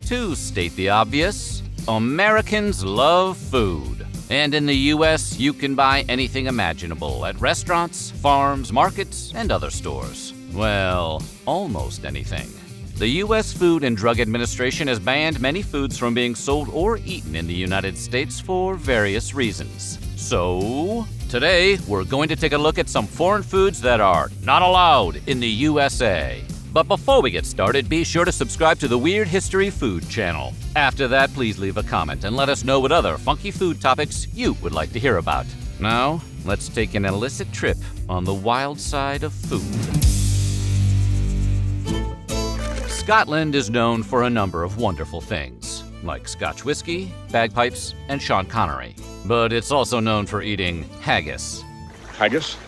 To state the obvious, Americans love food. And in the US, you can buy anything imaginable at restaurants, farms, markets, and other stores. Well, almost anything. The U.S. Food and Drug Administration has banned many foods from being sold or eaten in the United States for various reasons. So, today we're going to take a look at some foreign foods that are not allowed in the USA. But before we get started, be sure to subscribe to the Weird History Food channel. After that, please leave a comment and let us know what other funky food topics you would like to hear about. Now, let's take an illicit trip on the wild side of food. Scotland is known for a number of wonderful things, like Scotch whiskey, bagpipes, and Sean Connery. But it's also known for eating haggis. Haggis?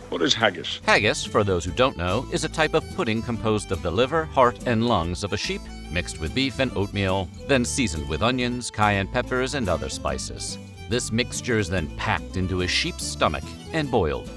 What is haggis? Haggis, for those who don't know, is a type of pudding composed of the liver, heart, and lungs of a sheep, mixed with beef and oatmeal, then seasoned with onions, cayenne peppers, and other spices. This mixture is then packed into a sheep's stomach and boiled.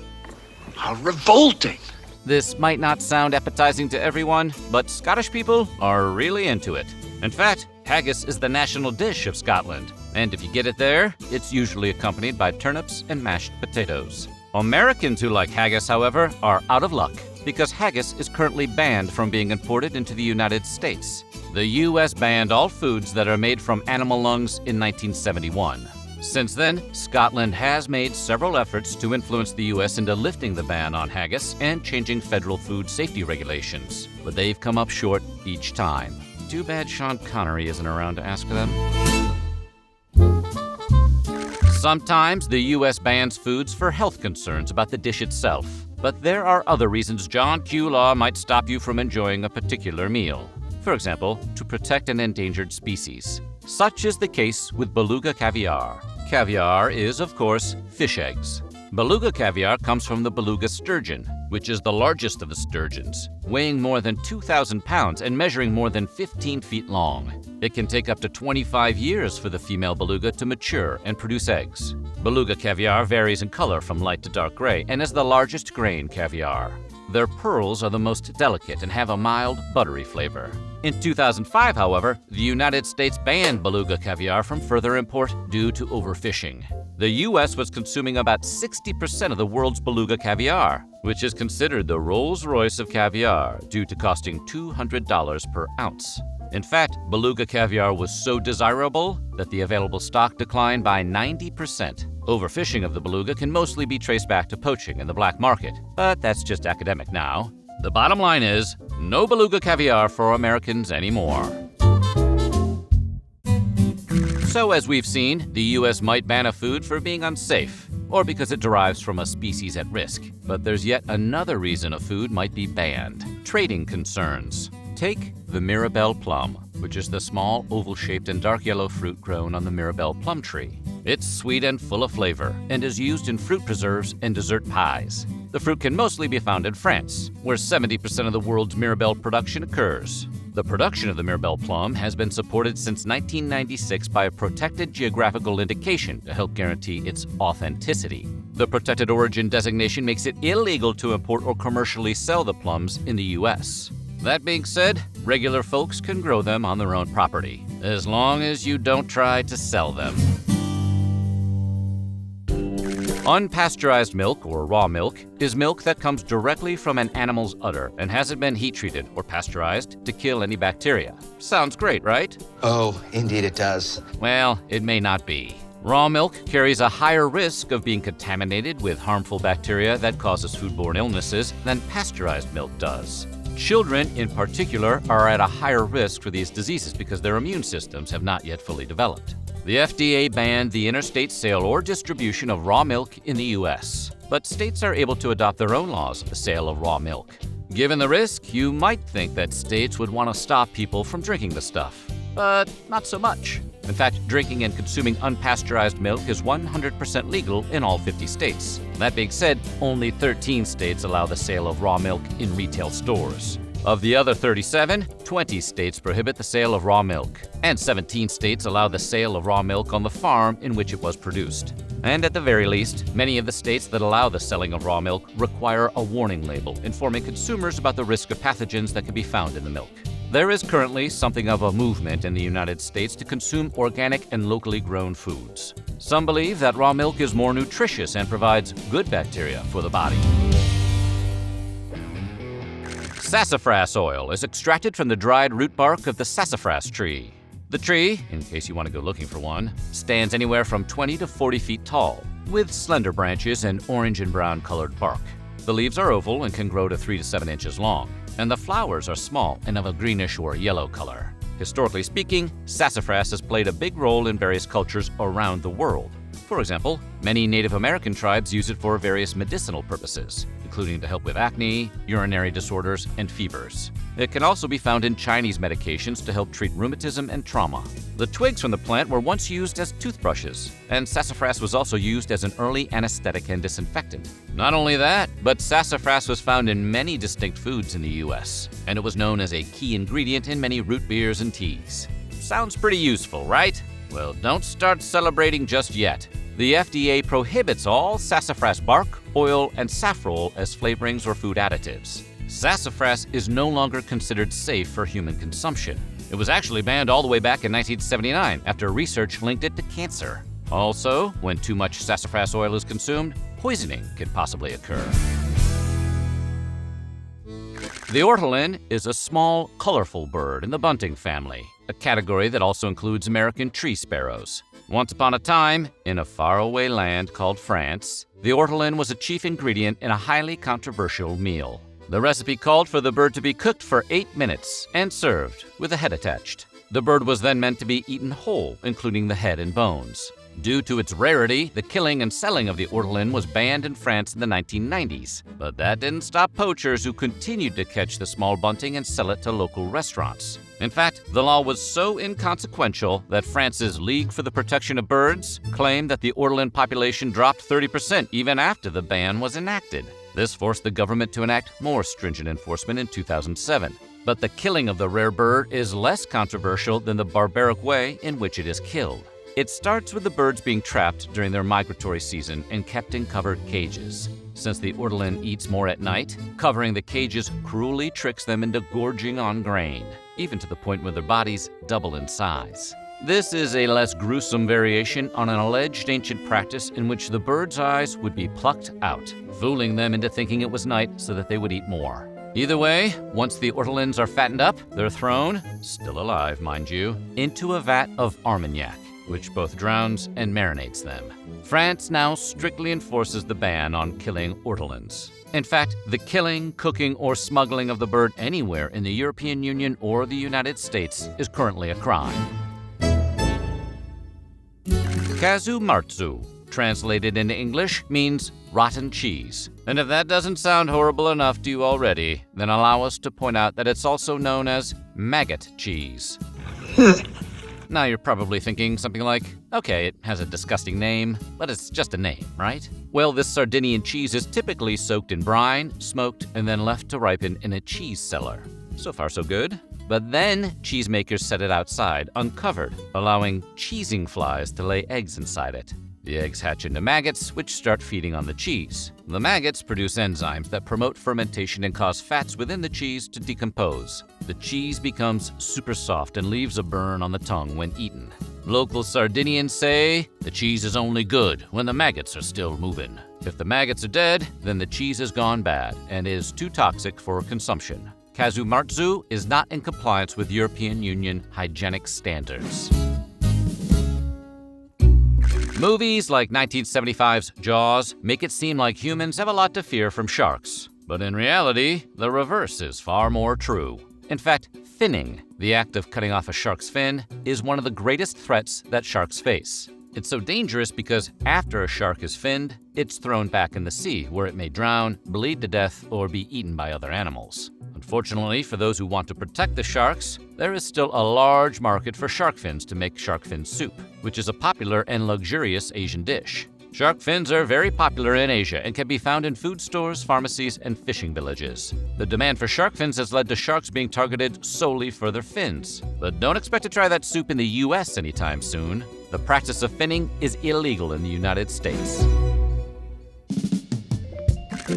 How revolting! This might not sound appetizing to everyone, but Scottish people are really into it. In fact, haggis is the national dish of Scotland, and if you get it there, it's usually accompanied by turnips and mashed potatoes. Americans who like haggis, however, are out of luck, because haggis is currently banned from being imported into the United States. The U.S. banned all foods that are made from animal lungs in 1971. Since then, Scotland has made several efforts to influence the U.S. into lifting the ban on haggis and changing federal food safety regulations, but they've come up short each time. Too bad Sean Connery isn't around to ask them. Sometimes the U.S. bans foods for health concerns about the dish itself, but there are other reasons John Q. Law might stop you from enjoying a particular meal. For example, to protect an endangered species. Such is the case with Beluga Caviar. Caviar is, of course, fish eggs. Beluga caviar comes from the beluga sturgeon, which is the largest of the sturgeons, weighing more than 2,000 pounds and measuring more than 15 feet long. It can take up to 25 years for the female beluga to mature and produce eggs. Beluga caviar varies in color from light to dark gray and is the largest grain caviar. Their pearls are the most delicate and have a mild, buttery flavor. In 2005, however, the United States banned beluga caviar from further import due to overfishing. The U.S. was consuming about 60% of the world's beluga caviar, which is considered the Rolls-Royce of caviar due to costing $200 per ounce. In fact, beluga caviar was so desirable that the available stock declined by 90%. Overfishing of the beluga can mostly be traced back to poaching in the black market, but that's just academic now. The bottom line is, no beluga caviar for Americans anymore. So as we've seen, the U.S. might ban a food for being unsafe, or because it derives from a species at risk. But there's yet another reason a food might be banned: trading concerns. Take the Mirabelle Plum, which is the small, oval-shaped and dark yellow fruit grown on the Mirabelle plum tree. It's sweet and full of flavor, and is used in fruit preserves and dessert pies. The fruit can mostly be found in France, where 70% of the world's Mirabelle production occurs. The production of the Mirabelle plum has been supported since 1996 by a protected geographical indication to help guarantee its authenticity. The protected origin designation makes it illegal to import or commercially sell the plums in the U.S. That being said, regular folks can grow them on their own property, as long as you don't try to sell them. Unpasteurized milk, or raw milk, is milk that comes directly from an animal's udder and hasn't been heat-treated or pasteurized to kill any bacteria. Sounds great, right? Oh, indeed it does. Well, it may not be. Raw milk carries a higher risk of being contaminated with harmful bacteria that causes foodborne illnesses than pasteurized milk does. Children, in particular, are at a higher risk for these diseases because their immune systems have not yet fully developed. The FDA banned the interstate sale or distribution of raw milk in the U.S., but states are able to adopt their own laws of the sale of raw milk. Given the risk, you might think that states would want to stop people from drinking the stuff, but not so much. In fact, drinking and consuming unpasteurized milk is 100% legal in all 50 states. That being said, only 13 states allow the sale of raw milk in retail stores. Of the other 37, 20 states prohibit the sale of raw milk, and 17 states allow the sale of raw milk on the farm in which it was produced. And at the very least, many of the states that allow the selling of raw milk require a warning label informing consumers about the risk of pathogens that can be found in the milk. There is currently something of a movement in the United States to consume organic and locally grown foods. Some believe that raw milk is more nutritious and provides good bacteria for the body. Sassafras oil is extracted from the dried root bark of the sassafras tree. The tree, in case you want to go looking for one, stands anywhere from 20 to 40 feet tall, with slender branches and orange and brown colored bark. The leaves are oval and can grow to 3 to 7 inches long, and the flowers are small and of a greenish or yellow color. Historically speaking, sassafras has played a big role in various cultures around the world. For example, many Native American tribes use it for various medicinal purposes, including to help with acne, urinary disorders, and fevers. It can also be found in Chinese medications to help treat rheumatism and trauma. The twigs from the plant were once used as toothbrushes, and sassafras was also used as an early anesthetic and disinfectant. Not only that, but sassafras was found in many distinct foods in the U.S., and it was known as a key ingredient in many root beers and teas. Sounds pretty useful, right? Well, don't start celebrating just yet. The FDA prohibits all sassafras bark, oil, and saffrole as flavorings or food additives. Sassafras is no longer considered safe for human consumption. It was actually banned all the way back in 1979 after research linked it to cancer. Also, when too much sassafras oil is consumed, poisoning can possibly occur. The orderlin is a small, colorful bird in the bunting family, a category that also includes American tree sparrows. Once upon a time, in a faraway land called France, the orderlin was a chief ingredient in a highly controversial meal. The recipe called for the bird to be cooked for 8 minutes and served with a head attached. The bird was then meant to be eaten whole, including the head and bones. Due to its rarity, the killing and selling of the orderlin was banned in France in the 1990s. But that didn't stop poachers who continued to catch the small bunting and sell it to local restaurants. In fact, the law was so inconsequential that France's League for the Protection of Birds claimed that the orderlin population dropped 30% even after the ban was enacted. This forced the government to enact more stringent enforcement in 2007. But the killing of the rare bird is less controversial than the barbaric way in which it is killed. It starts with the birds being trapped during their migratory season and kept in covered cages. Since the orderlin eats more at night, covering the cages cruelly tricks them into gorging on grain, even to the point where their bodies double in size. This is a less gruesome variation on an alleged ancient practice in which the bird's eyes would be plucked out, fooling them into thinking it was night so that they would eat more. Either way, once the orderlins are fattened up, they're thrown, still alive mind you, into a vat of armagnac, which both drowns and marinates them. France now strictly enforces the ban on killing orderlins. In fact, the killing, cooking, or smuggling of the bird anywhere in the European Union or the United States is currently a crime. Kazumatzu, translated into English, means rotten cheese. And if that doesn't sound horrible enough to you already, then allow us to point out that it's also known as maggot cheese. Now you're probably thinking something like, okay, it has a disgusting name, but it's just a name, right? Well, this Sardinian cheese is typically soaked in brine, smoked, and then left to ripen in a cheese cellar. So far so good. But then cheesemakers set it outside, uncovered, allowing cheesing flies to lay eggs inside it. The eggs hatch into maggots, which start feeding on the cheese. The maggots produce enzymes that promote fermentation and cause fats within the cheese to decompose. The cheese becomes super soft and leaves a burn on the tongue when eaten. Local Sardinians say the cheese is only good when the maggots are still moving. If the maggots are dead, then the cheese has gone bad and is too toxic for consumption. Kazumatzu is not in compliance with European Union hygienic standards. Movies like 1975's Jaws make it seem like humans have a lot to fear from sharks. But in reality, the reverse is far more true. In fact, finning, the act of cutting off a shark's fin, is one of the greatest threats that sharks face. It's so dangerous because after a shark is finned, it's thrown back in the sea where it may drown, bleed to death, or be eaten by other animals. Unfortunately, for those who want to protect the sharks, there is still a large market for shark fins to make shark fin soup, which is a popular and luxurious Asian dish. Shark fins are very popular in Asia and can be found in food stores, pharmacies, and fishing villages. The demand for shark fins has led to sharks being targeted solely for their fins. But don't expect to try that soup in the US anytime soon. The practice of finning is illegal in the United States.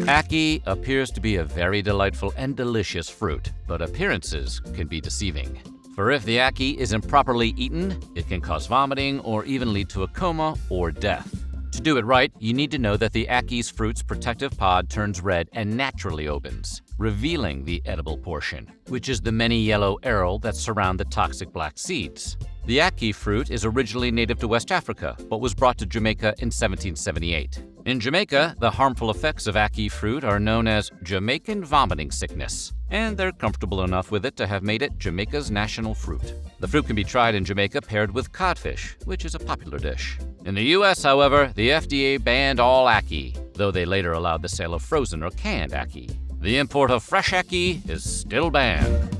Ackee appears to be a very delightful and delicious fruit, but appearances can be deceiving. For if the ackee is improperly eaten, it can cause vomiting or even lead to a coma or death. To do it right, you need to know that the ackee's fruit's protective pod turns red and naturally opens, revealing the edible portion, which is the many yellow aril that surround the toxic black seeds. The ackee fruit is originally native to West Africa, but was brought to Jamaica in 1778. In Jamaica, the harmful effects of ackee fruit are known as Jamaican vomiting sickness, and they're comfortable enough with it to have made it Jamaica's national fruit. The fruit can be tried in Jamaica paired with codfish, which is a popular dish. In the US, however, the FDA banned all ackee, though they later allowed the sale of frozen or canned ackee. The import of fresh ackee is still banned.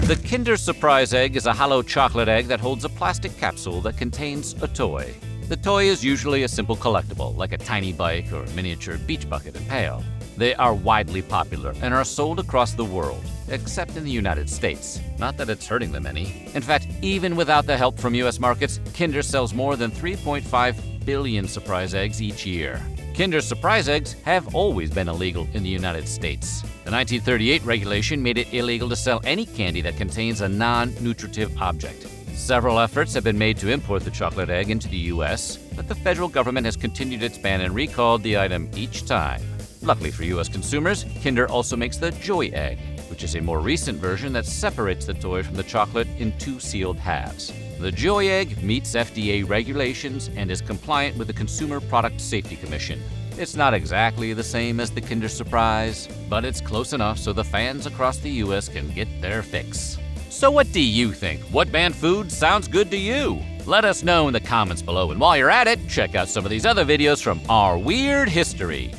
The Kinder Surprise Egg is a hollow chocolate egg that holds a plastic capsule that contains a toy. The toy is usually a simple collectible, like a tiny bike or miniature beach bucket and pail. They are widely popular and are sold across the world, except in the United States. Not that it's hurting them any. In fact, even without the help from US markets, Kinder sells more than 3.5 billion surprise eggs each year. Kinder Surprise Eggs have always been illegal in the United States. The 1938 regulation made it illegal to sell any candy that contains a non-nutritive object. Several efforts have been made to import the chocolate egg into the US, but the federal government has continued its ban and recalled the item each time. Luckily for US consumers, Kinder also makes the Joy Egg, which is a more recent version that separates the toy from the chocolate in two sealed halves. The Joy Egg meets FDA regulations and is compliant with the Consumer Product Safety Commission. It's not exactly the same as the Kinder Surprise, but it's close enough so the fans across the US can get their fix. So what do you think? What banned food sounds good to you? Let us know in the comments below, and while you're at it, check out some of these other videos from our weird history.